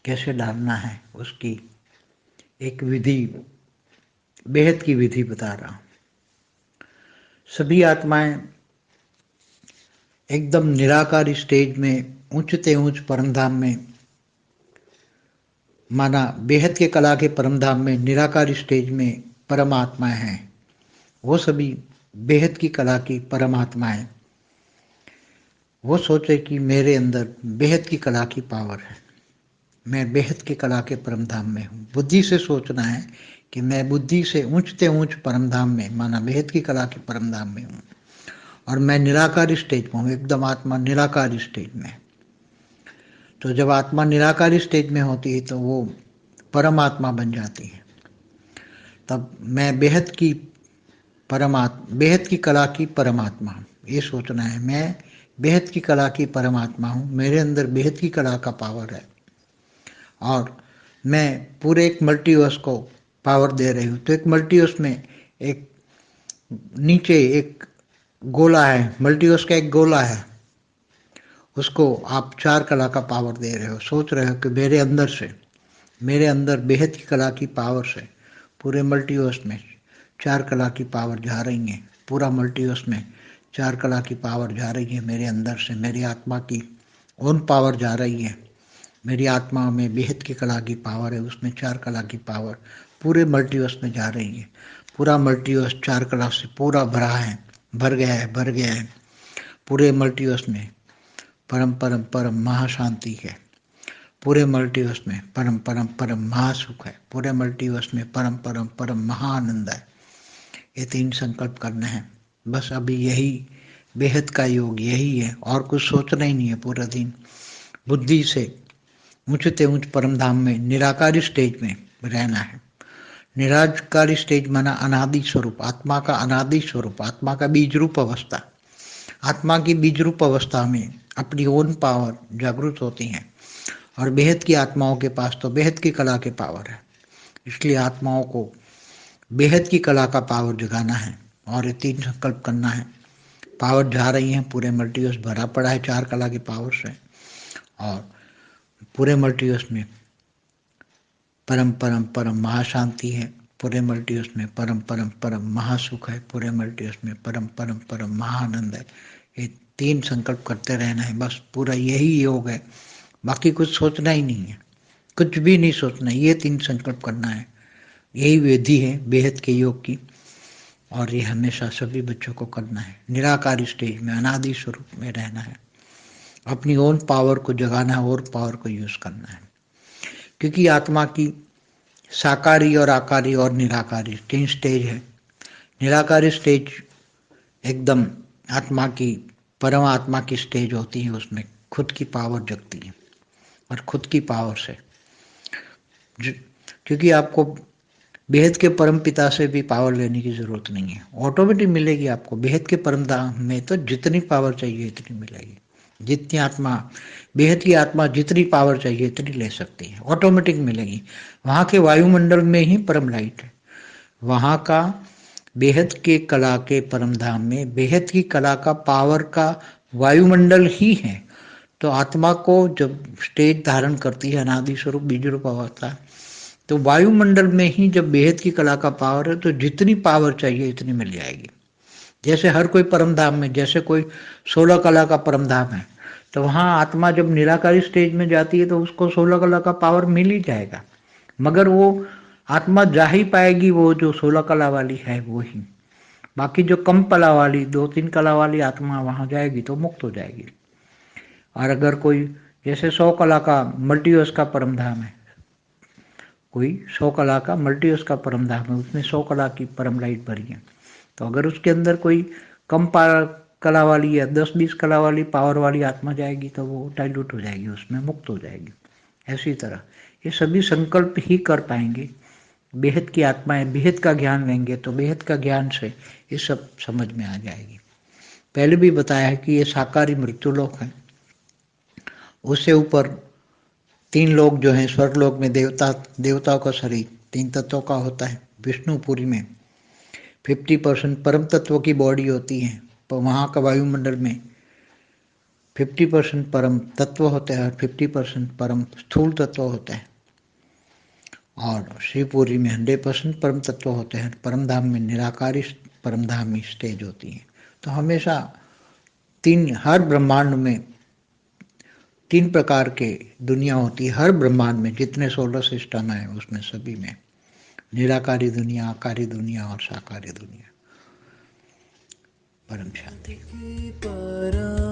कैसे डालना है उसकी एक विधि, बेहद की विधि बता रहा हूं। सभी आत्माएं एकदम निराकार स्टेज में, ऊंचते ऊंच परमधाम में, माना बेहद के कला के परमधाम में निराकार स्टेज में परमात्माएं हैं। वो सभी बेहद की कला की परमात्माएं वो सोचे कि मेरे अंदर बेहद की कला की पावर है, मैं बेहद की कला के परमधाम में हूँ। बुद्धि से सोचना है कि मैं बुद्धि से ऊंचते ऊंच परमधाम में, माना बेहद की कला के परमधाम में हूँ, और मैं निराकार स्टेज में हूँ, एकदम आत्मा निराकार स्टेज में। तो जब आत्मा निराकार स्टेज में होती है तो वो परमात्मा बन जाती है। तब मैं बेहद की कला की परमात्मा हूँ, ये सोचना है। मैं बेहद की कला की परमात्मा हूँ, मेरे अंदर बेहद की कला का पावर है, और मैं पूरे एक मल्टीवर्स को पावर दे रही हूँ। तो एक मल्टीवर्स में एक नीचे एक गोला है, मल्टीवर्स का एक गोला है, उसको आप 4 कला का पावर दे रहे हो। सोच रहे हो कि मेरे अंदर बेहद की कला की पावर से पूरे मल्टीवर्स में 4 कला की पावर जा रही है। पूरा मल्टीवर्स में 4 कला की पावर जा रही है मेरे अंदर से, मेरी आत्मा की ओन पावर जा रही है। मेरी आत्मा में बेहद की कला की पावर है, उसमें 4 कला की पावर पूरे मल्टीवर्स में जा रही है। पूरा मल्टीवर्स 4 कला से पूरा भर गया है। पूरे मल्टीवर्स में परम परम परम महाशांति है। पूरे मल्टीवर्स में परम परम परम महासुख है। पूरे मल्टीवर्स में परम परम परम महाआनंद है। ये 3 संकल्प करना है बस। अभी यही बेहद का योग यही है, और कुछ सोचना ही नहीं है। पूरा दिन बुद्धि से ऊंचते ऊंच परमधाम में निराकार स्टेज में रहना है। निराकार स्टेज माना अनादि स्वरूप, आत्मा का अनादि स्वरूप, आत्मा का बीज रूप अवस्था। आत्मा की बीज रूप अवस्था में अपनी ओन पावर जागृत होती है, और बेहद की आत्माओं के पास तो बेहद की कला के पावर है। इसलिए आत्माओं को बेहद की कला का पावर जगाना है, और ये 3 संकल्प करना है। पावर जा रही है, पूरे मल्टीवर्स भरा पड़ा है 4 कला की पावर से, और पूरे मल्टीवर्स में परम परम परम महाशांति है। पूरे मल्टीवर्स में परम परम परम महासुख है। पूरे मल्टीवर्स में परम परम परम महाआनंद है। ये 3 संकल्प करते रहना है बस। पूरा यही योग है, बाकी कुछ सोचना ही नहीं है, कुछ भी नहीं सोचना। ये 3 संकल्प करना है, यही विधि है बेहद के योग की, और ये हमेशा सभी बच्चों को करना है। निराकार स्टेज में अनादि स्वरूप में रहना है, अपनी ओन पावर को जगाना है और पावर को यूज करना है। क्योंकि आत्मा की साकारी और आकारी और निराकारी 3 स्टेज है। निराकारी स्टेज एकदम आत्मा की परमात्मा की स्टेज होती है, उसमें खुद की पावर जगती है, और खुद की पावर से क्योंकि आपको बेहद के परम पिता से भी पावर लेने की जरूरत नहीं है, ऑटोमेटिक मिलेगी आपको। बेहद के परम धाम में तो जितनी पावर चाहिए इतनी मिलेगी। जितनी आत्मा, बेहद की आत्मा जितनी पावर चाहिए इतनी ले सकती है, ऑटोमेटिक मिलेगी। वहाँ के वायुमंडल में ही परम लाइट है। वहाँ का बेहद के कला के परम धाम में बेहद की कला का पावर का वायुमंडल ही है। तो आत्मा को जब स्टेज धारण करती है अनादि स्वरूप बीज रूप अवस्था, तो वायुमंडल में ही जब बेहद की कला का पावर है तो जितनी पावर चाहिए इतनी मिल जाएगी। जैसे हर कोई परम धाम में, जैसे कोई 16 कला का परम धाम है, तो वहाँ आत्मा जब निराकारी स्टेज में जाती है तो उसको 16 कला का पावर मिल ही जाएगा। मगर वो आत्मा जा ही पाएगी वो जो 16 कला वाली है वो ही। बाकी जो कम कला वाली 2-3 कला वाली आत्मा वहाँ जाएगी तो मुक्त हो जाएगी। और अगर कोई जैसे 100 कला का मल्टीवर्स का परम धाम है, कोई 100 कला का मल्टीवर्स का परम धाम है, उसमें 100 कला की परम लाइट भरी है, तो अगर उसके अंदर कोई कम कला वाली या 10-20 कला वाली पावर वाली आत्मा जाएगी तो वो डाइल्यूट हो जाएगी, उसमें मुक्त हो जाएगी। ऐसी तरह ये सभी संकल्प ही कर पाएंगे। बेहद की आत्माएं बेहद का ज्ञान लेंगे तो बेहद का ज्ञान से ये सब समझ में आ जाएगी। पहले भी बताया है कि ये साकारी मृत्युलोक है, उससे ऊपर 3 लोग जो हैं स्वर्गलोक में देवताओं का शरीर 3 तत्वों का होता है। विष्णुपुरी में 50% परम तत्व की बॉडी होती है, पर वहाँ का वायुमंडल में 50% परम तत्व होते हैं और 50% परम स्थूल तत्व होते हैं। और शिवपुरी में 100% परम तत्व होते हैं। परम धाम में निराकारी परम धामी स्टेज होती है। तो हमेशा हर ब्रह्मांड में 3 प्रकार के दुनिया होती है। हर ब्रह्मांड में जितने सोलर सिस्टम है उसमें सभी में निराकारी दुनिया, आकारी दुनिया और साकारी दुनिया। परम शांति।